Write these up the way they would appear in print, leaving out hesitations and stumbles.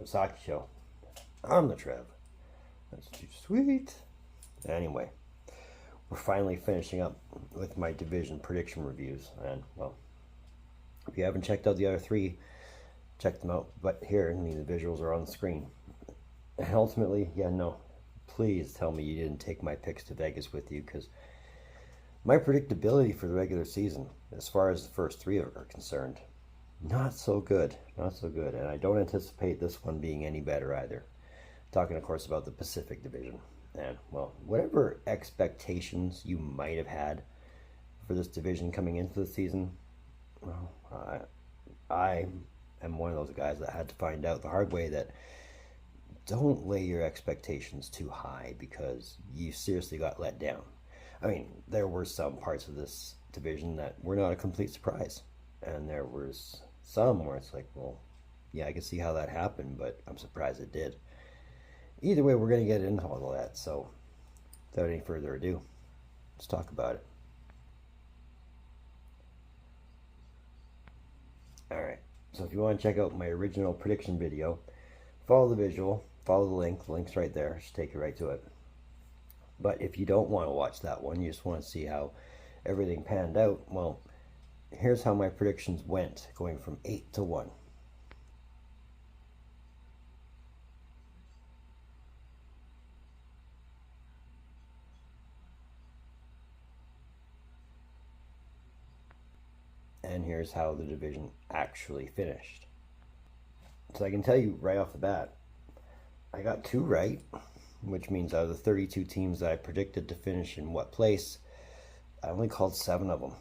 to a sake show. I'm the Trev. That's too sweet. Anyway, we're finally finishing up with my division prediction reviews. And, well, if you haven't checked out the other three, check them out. But here, I mean, the visuals are on the screen. And ultimately, yeah, no, please tell me you didn't take my picks to Vegas with you, because my predictability for the regular season, as far as the first three are concerned, not so good. Not so good. And I don't anticipate this one being any better either. Talking, of course, about the Pacific Division. And, well, whatever expectations you might have had for this division coming into the season, well, I am one of those guys that had to find out the hard way that don't lay your expectations too high, because you seriously got let down. I mean, there were some parts of this division that were not a complete surprise. And there was some where it's like, well, yeah, I can see how that happened, but I'm surprised it did. Either way, we're going to get into all of that. So, without any further ado, let's talk about it. Alright, so if you want to check out my original prediction video, follow the visual, follow the link. The link's right there. Just take you right to it. But if you don't want to watch that one, you just want to see how everything panned out, well, here's how my predictions went, going from 8 to 1. And here's how the division actually finished. So I can tell you right off the bat, I got 2 right, which means out of the 32 teams that I predicted to finish in what place, I only called 7 of them.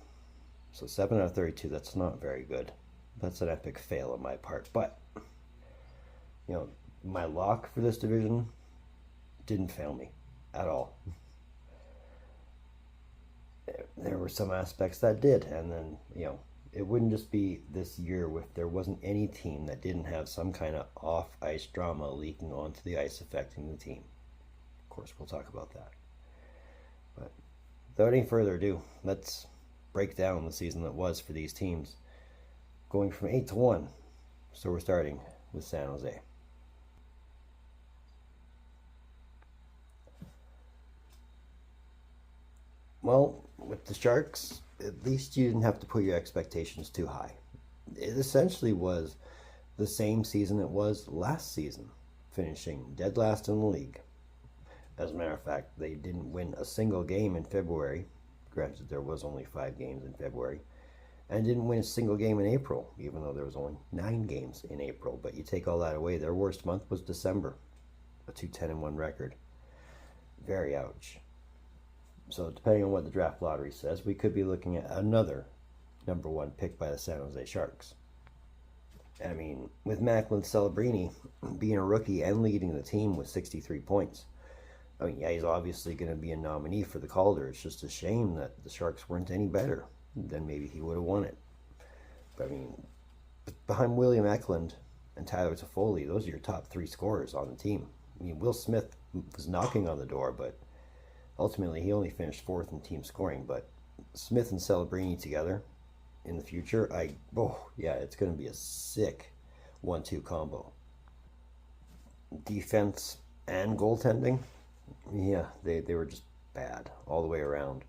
So 7 out of 32, that's not very good. That's an epic fail on my part. But, you know, my lock for this division didn't fail me at all. There were some aspects that did, and then, you know, it wouldn't just be this year if there wasn't any team that didn't have some kind of off-ice drama leaking onto the ice affecting the team. Of course, we'll talk about that. But without any further ado, let's break down the season that was for these teams, going from 8 to 1. So we're starting with San Jose. Well, with the Sharks, at least you didn't have to put your expectations too high. It essentially was the same season it was last season, finishing dead last in the league. As a matter of fact, they didn't win a single game in February. Granted, there was only 5 games in February. And didn't win a single game in April, even though there was only 9 games in April. But you take all that away, their worst month was December. A 2-10-1 record. Very ouch. So depending on what the draft lottery says, we could be looking at another number 1 pick by the San Jose Sharks. I mean, with Macklin Celebrini being a rookie and leading the team with 63 points, I mean, yeah, he's obviously going to be a nominee for the Calder. It's just a shame that the Sharks weren't any better. Then maybe he would have won it. But I mean, behind William Eklund and Tyler Toffoli, those are your top 3 scorers on the team. I mean, Will Smith was knocking on the door, but ultimately he only finished 4th in team scoring. But Smith and Celebrini together in the future, yeah, it's going to be a sick 1-2 combo. Defense and goaltending, yeah, they were just bad all the way around.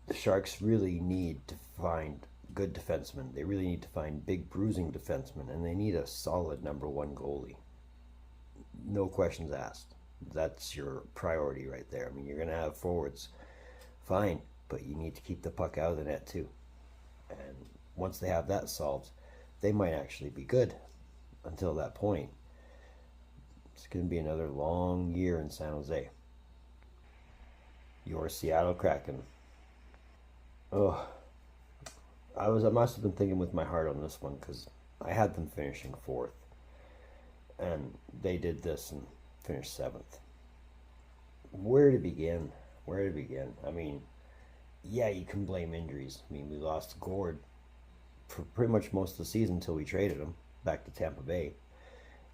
The Sharks really need to find good defensemen. They really need to find big bruising defensemen, and they need a solid number 1 goalie. No questions asked. That's your priority right there. I mean, you're going to have forwards, fine, but you need to keep the puck out of the net too. And once they have that solved, they might actually be good. Until that point, it's going to be another long year in San Jose. Your Seattle Kraken. Oh, I must have been thinking with my heart on this one, because I had them finishing 4th, and they did this and finished 7th. Where to begin? Where to begin? I mean, yeah, you can blame injuries. I mean, we lost Gord for pretty much most of the season until we traded him back to Tampa Bay.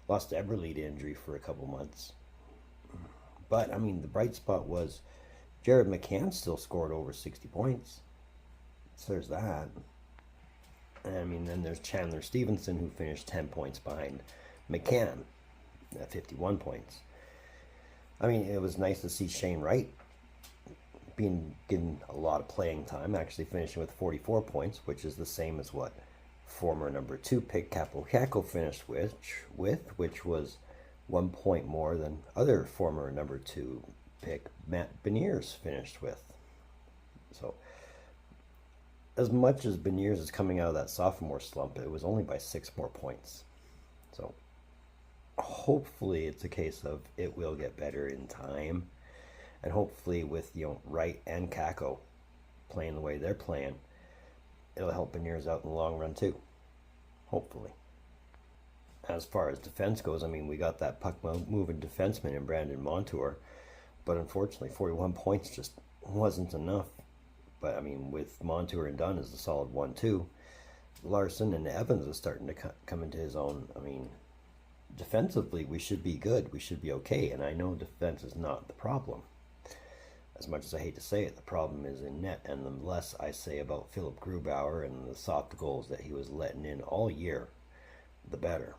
Lost Eberle to injury for a couple months. But, I mean, the bright spot was Jared McCann still scored over 60 points. So there's that. And, I mean, then there's Chandler Stevenson, who finished 10 points behind McCann at 51 points. I mean, it was nice to see Shane Wright getting a lot of playing time, actually finishing with 44 points, which is the same as what former number 2 pick Capo finished with, which was 1 point more than other former number 2 pick Matt Beniers finished with. So as much as Beniers is coming out of that sophomore slump, it was only by 6 more points. So hopefully it's a case of it will get better in time. And hopefully with, Wright and Kako playing the way they're playing, it'll help Beniers out in the long run too. Hopefully. As far as defense goes, I mean, we got that puck-moving defenseman in Brandon Montour, but unfortunately 41 points just wasn't enough. But I mean, with Montour and Dunn as a solid 1-2, Larson and Evans is starting to come into his own. I mean, defensively we should be good, we should be okay, and I know defense is not the problem. As much as I hate to say it, the problem is in net, and the less I say about Philip Grubauer and the soft goals that he was letting in all year, the better.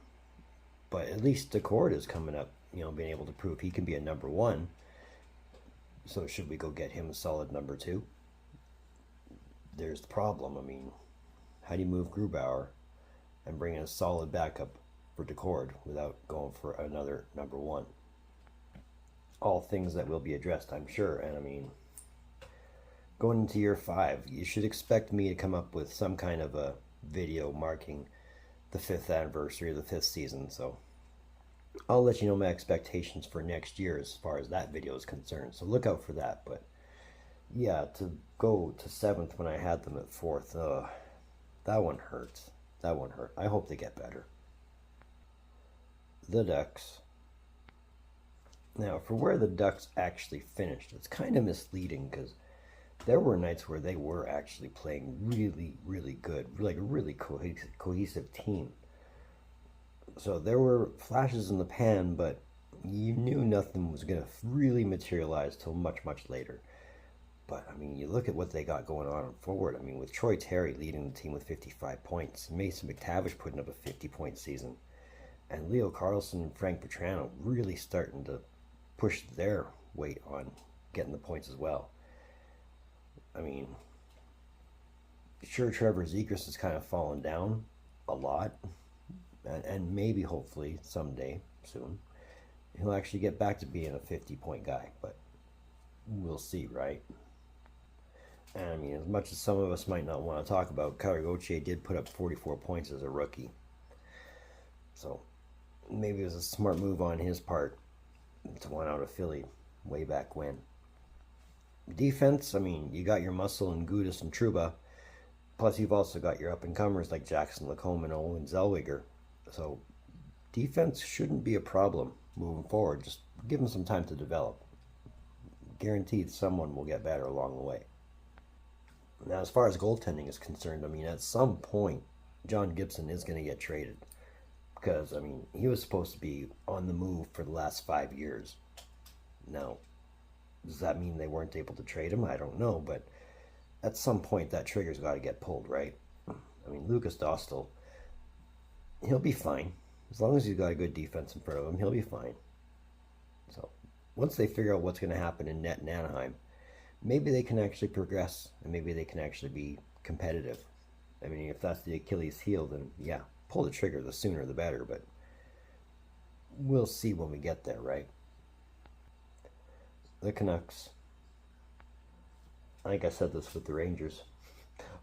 But at least Decord is coming up, being able to prove he can be a number 1. So should we go get him a solid number 2? There's the problem. I mean, how do you move Grubauer and bring in a solid backup for Decord without going for another number 1? All things that will be addressed, I'm sure. And I mean, going into year 5, you should expect me to come up with some kind of a video marking the 5th anniversary of the 5th season. So I'll let you know my expectations for next year as far as that video is concerned. So look out for that. But yeah, to go to 7th when I had them at 4th, that one hurts. That one hurt. I hope they get better. The Ducks. Now, for where the Ducks actually finished, it's kind of misleading because there were nights where they were actually playing really, really good, like a really cohesive team. So there were flashes in the pan, but you knew nothing was going to really materialize till much, much later. But, I mean, you look at what they got going on forward. I mean, with Troy Terry leading the team with 55 points, Mason McTavish putting up a 50-point season, and Leo Carlson and Frank Petrano really starting to push their weight on getting the points as well. I mean, sure, Trevor Zegras has kind of fallen down a lot, and maybe, hopefully, someday, soon, he'll actually get back to being a 50-point guy, but we'll see, right? And I mean, as much as some of us might not want to talk about, Kyle Gauthier did put up 44 points as a rookie. So maybe it was a smart move on his part to want out of Philly way back when. Defense, I mean, you got your muscle in Gudis and Trouba, plus you've also got your up-and-comers like Jackson Lacombe and Owen Zellweger. So defense shouldn't be a problem moving forward. Just give them some time to develop. Guaranteed someone will get better along the way. Now, as far as goaltending is concerned, I mean, at some point, John Gibson is going to get traded. Because, I mean, he was supposed to be on the move for the last 5 years. Now, does that mean they weren't able to trade him? I don't know, but at some point that trigger's got to get pulled, right? I mean, Lucas Dostal, he'll be fine. As long as he's got a good defense in front of him, he'll be fine. So, once they figure out what's going to happen in net in Anaheim, maybe they can actually progress, and maybe they can actually be competitive. I mean, if that's the Achilles heel, then yeah, pull the trigger, the sooner the better, but we'll see when we get there, right? The Canucks. I think I said this with the Rangers.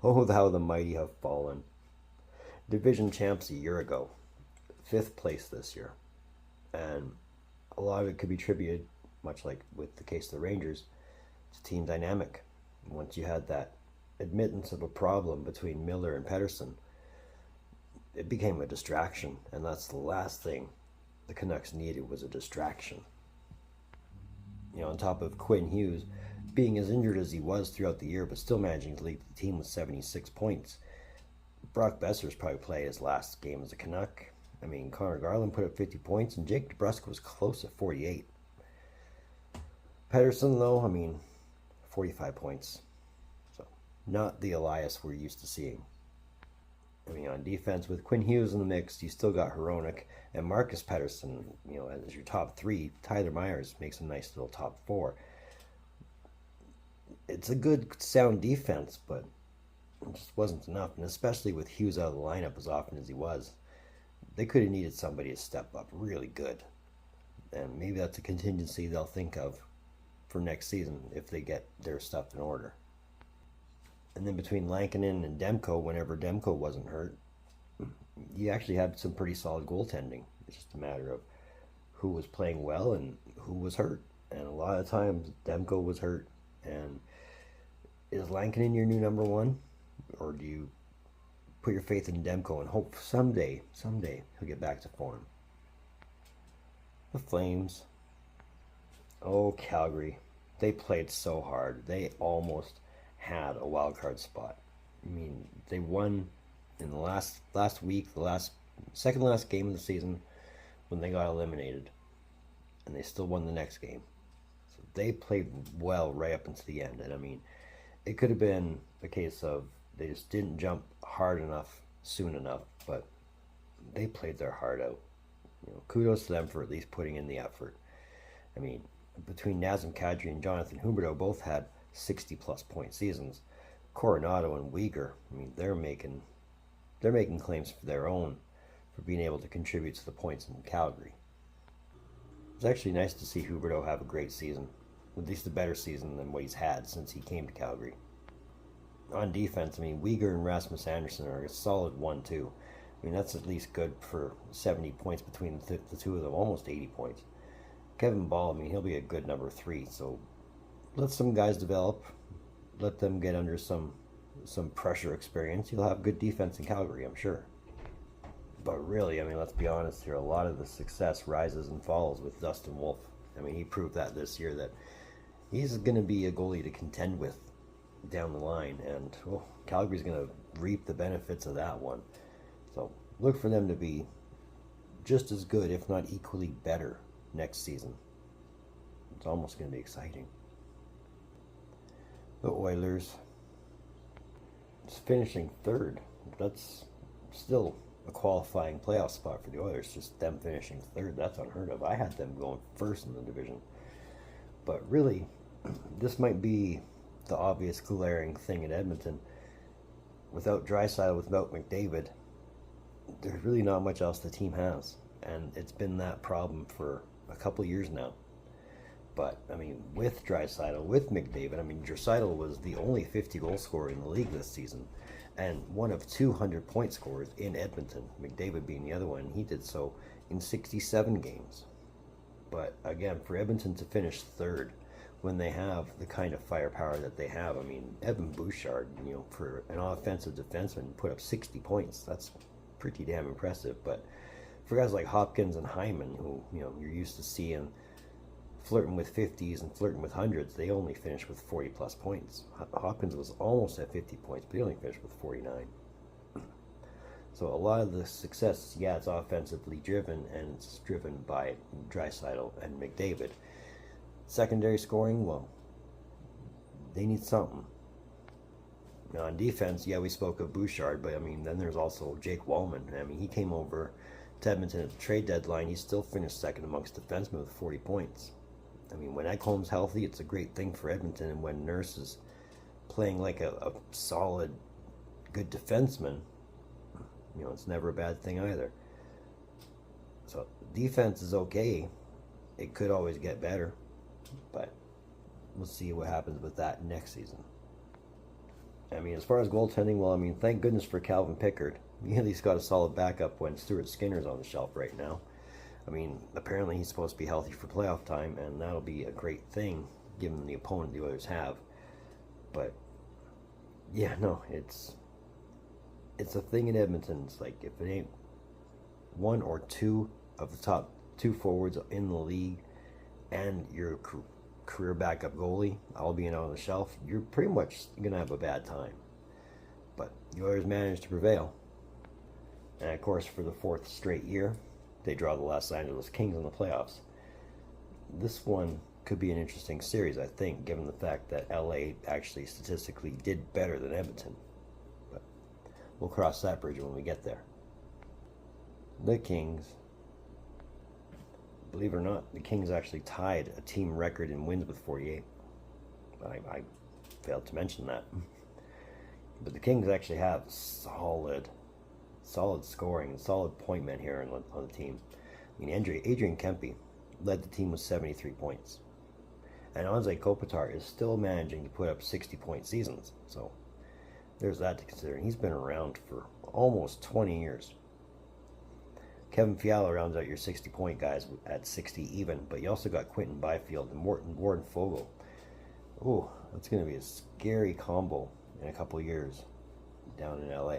Oh, how the mighty have fallen. Division champs a year ago. 5th place this year. And a lot of it could be attributed, much like with the case of the Rangers, to team dynamic. Once you had that admittance of a problem between Miller and Pettersson, it became a distraction, and that's the last thing the Canucks needed, was a distraction. On top of Quinn Hughes being as injured as he was throughout the year, but still managing to lead the team with 76 points. Brock Besser's probably played his last game as a Canuck. I mean, Connor Garland put up 50 points, and Jake DeBrusk was close at 48. Pettersson, though, I mean, 45 points. So, not the Elias we're used to seeing. I mean, on defense, with Quinn Hughes in the mix, you still got Hronik and Marcus Pettersson, as your top three. Tyler Myers makes a nice little top four. It's a good, sound defense, but it just wasn't enough. And especially with Hughes out of the lineup as often as he was, they could have needed somebody to step up really good. And maybe that's a contingency they'll think of for next season if they get their stuff in order. And then between Lankinen and Demko, whenever Demko wasn't hurt, you actually had some pretty solid goaltending. It's just a matter of who was playing well and who was hurt. And a lot of times Demko was hurt. And is Lankinen your new number one? Or do you put your faith in Demko and hope someday he'll get back to form? The Flames. Oh, Calgary. They played so hard. They almost had a wild card spot. I mean, they won in the last week, the second last game of the season when they got eliminated, and they still won the next game. So they played well right up until the end. And I mean, it could have been a case of they just didn't jump hard enough soon enough, but they played their heart out. Kudos to them for at least putting in the effort. I mean, between Nazem Kadri and Jonathan Huberdeau, both had 60-plus point seasons. Coronado and Weegar, I mean, they're making claims for their own for being able to contribute to the points in Calgary. It's actually nice to see Huberdeau have a great season, at least a better season than what he's had since he came to Calgary. On defense, I mean, Weegar and Rasmus Anderson are a solid 1-2. I mean, that's at least good for 70 points between the two of them, almost 80 points. Kevin Ball, I mean, he'll be a good number 3, so let some guys develop. Let them get under some pressure experience. You'll have good defense in Calgary, I'm sure. But really, I mean, let's be honest here. A lot of the success rises and falls with Dustin Wolf. I mean, he proved that this year that he's going to be a goalie to contend with down the line. And Calgary's going to reap the benefits of that one. So look for them to be just as good, if not equally better, next season. It's almost going to be exciting. The Oilers, it's finishing third. That's still a qualifying playoff spot for the Oilers. Just them finishing third, that's unheard of. I had them going first in the division. But really, this might be the obvious glaring thing in Edmonton. Without Draisaitl, without McDavid, there's really not much else the team has. And it's been that problem for a couple years now. But, I mean, with Draisaitl, with McDavid, I mean, Draisaitl was the only 50-goal scorer in the league this season, and one of 200-point scorers in Edmonton, McDavid being the other one. He did so in 67 games. But, again, for Edmonton to finish third when they have the kind of firepower that they have, I mean, Evan Bouchard, for an offensive defenseman, put up 60 points. That's pretty damn impressive. But for guys like Hopkins and Hyman, who, you're used to seeing flirting with 50s and flirting with 100s, they only finished with 40-plus points. Hopkins was almost at 50 points, but he only finished with 49. So a lot of the success, it's offensively driven, and it's driven by Draisaitl and McDavid. Secondary scoring, they need something. Now on defense, we spoke of Bouchard, but I mean, then there's also Jake Wallman. I mean, he came over to Edmonton at the trade deadline. He still finished second amongst defensemen with 40 points. I mean, when Ekholm's healthy, it's a great thing for Edmonton, and when Nurse is playing like a solid, good defenseman, it's never a bad thing either. So defense is okay. It could always get better, but we'll see what happens with that next season. I mean, as far as goaltending, thank goodness for Calvin Pickard. He at least got a solid backup when Stuart Skinner's on the shelf right now. I mean, apparently he's supposed to be healthy for playoff time, and that'll be a great thing given the opponent the Oilers have. But it's a thing in Edmonton. It's like, if it ain't one or two of the top two forwards in the league and your career backup goalie all being out on the shelf, you're pretty much going to have a bad time. But the Oilers managed to prevail. And of course, for the fourth straight year, they draw the Los Angeles Kings in the playoffs. This one could be an interesting series, I think, given the fact that LA actually statistically did better than Edmonton. But we'll cross that bridge when we get there. The Kings, believe it or not, the Kings actually tied a team record in wins with 48. I failed to mention that. But the Kings actually have solid scoring and solid point men here on the team. I mean, Adrian Kempe led the team with 73 points. And Anze Kopitar is still managing to put up 60-point seasons. So there's that to consider. He's been around for almost 20 years. Kevin Fiala rounds out your 60-point guys at 60 even, but you also got Quinton Byfield and Warren Fogle. Ooh, that's going to be a scary combo in a couple years down in LA.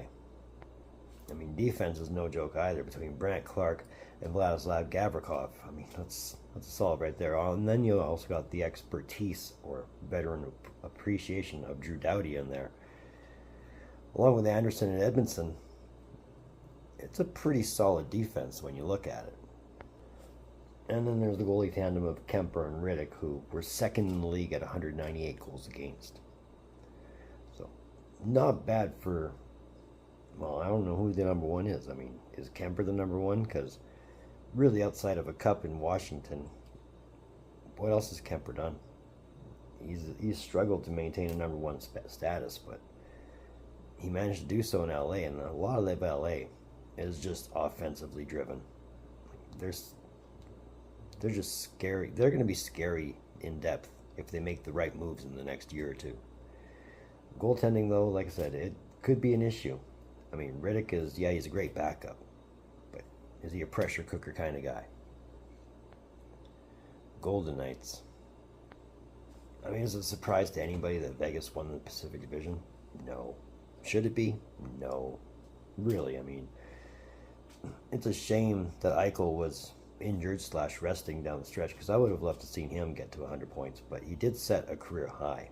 I mean, defense is no joke either between Brant Clark and Vladislav Gavrikov. I mean, that's solid right there. And then you also got the expertise or veteran appreciation of Drew Doughty in there. Along with Anderson and Edmondson, it's a pretty solid defense when you look at it. And then there's the goalie tandem of Kemper and Riddick, who were second in the league at 198 goals against. So, not bad for, well, I don't know who the number one is. I mean, is Kemper the number one? Because really outside of a cup in Washington, what else has Kemper done? He's struggled to maintain a number one status, but he managed to do so in LA, and a lot of LA is just offensively driven. They're just scary. They're going to be scary in depth if they make the right moves in the next year or two. Goaltending, though, like I said, it could be an issue. I mean, Riddick is, yeah, he's a great backup, but is he a pressure cooker kind of guy? Golden Knights. I mean, is it a surprise to anybody that Vegas won the Pacific Division? No. Should it be? No. Really, I mean, it's a shame that Eichel was injured / resting down the stretch, because I would have loved to seen him get to 100 points, but he did set a career high.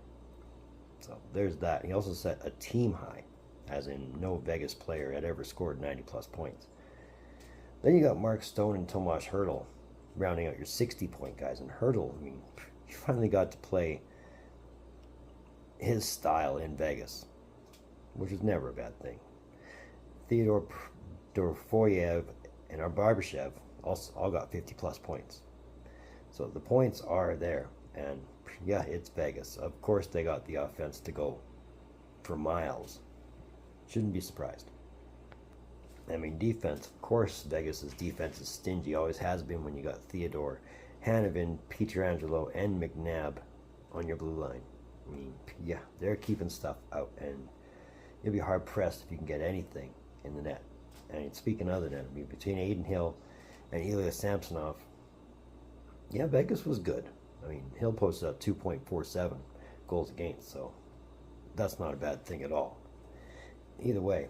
So there's that. He also set a team high, as in no Vegas player had ever scored 90 plus points. Then you got Mark Stone and Tomas Hertl rounding out your 60-point guys. And Hertl, I mean, he finally got to play his style in Vegas, which is never a bad thing. Theodore Dorofeyev and our Barbashev all got 50 plus points. So the points are there, and yeah, it's Vegas. Of course they got the offense to go for miles. Shouldn't be surprised. I mean, defense, of course Vegas's defense is stingy, always has been when you got Theodore, Hanifin, Pietrangelo, and McNabb on your blue line. I mean, yeah, they're keeping stuff out, and you'll be hard pressed if you can get anything in the net. And speaking of the net, I mean, between Aiden Hill and Ilya Samsonov, yeah, Vegas was good. I mean, Hill posted up 2.47 goals against, so that's not a bad thing at all. Either way,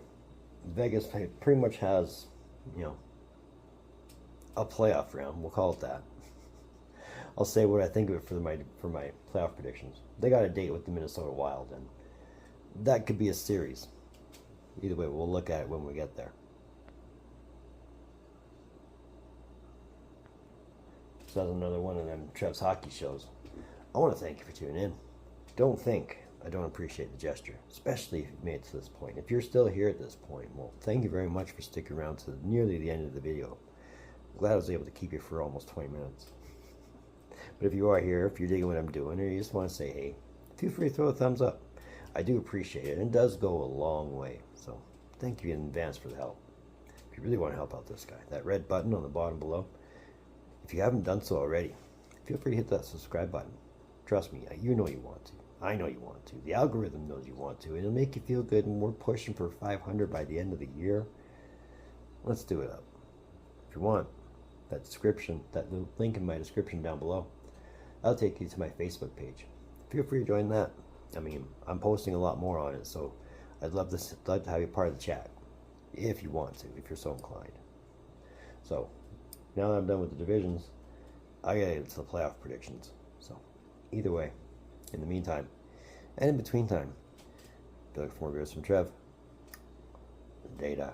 Vegas pretty much has, you know, a playoff round. We'll call it that. I'll say what I think of it for my playoff predictions. They got a date with the Minnesota Wild, and that could be a series. Either way, we'll look at it when we get there. So that's another one of them Trev's hockey shows. I want to thank you for tuning in. Don't think I don't appreciate the gesture, especially if you've made it to this point. If you're still here at this point, well, thank you very much for sticking around to nearly the end of the video. I'm glad I was able to keep you for almost 20 minutes. But if you are here, if you're digging what I'm doing, or you just want to say hey, feel free to throw a thumbs up. I do appreciate it, and it does go a long way. So thank you in advance for the help. If you really want to help out this guy, that red button on the bottom below, if you haven't done so already, feel free to hit that subscribe button. Trust me, you know you want to. I know you want to. The algorithm knows you want to. It'll make you feel good, and we're pushing for 500 by the end of the year. Let's do it up. If you want, that link in my description down below, that'll take you to my Facebook page. Feel free to join that. I mean, I'm posting a lot more on it, so I'd love to have you part of the chat, if you want to, if you're so inclined. So, now that I'm done with the divisions, I gotta get to the playoff predictions. So, either way, in the meantime, and in between time, if you're looking for more videos from Trev, data.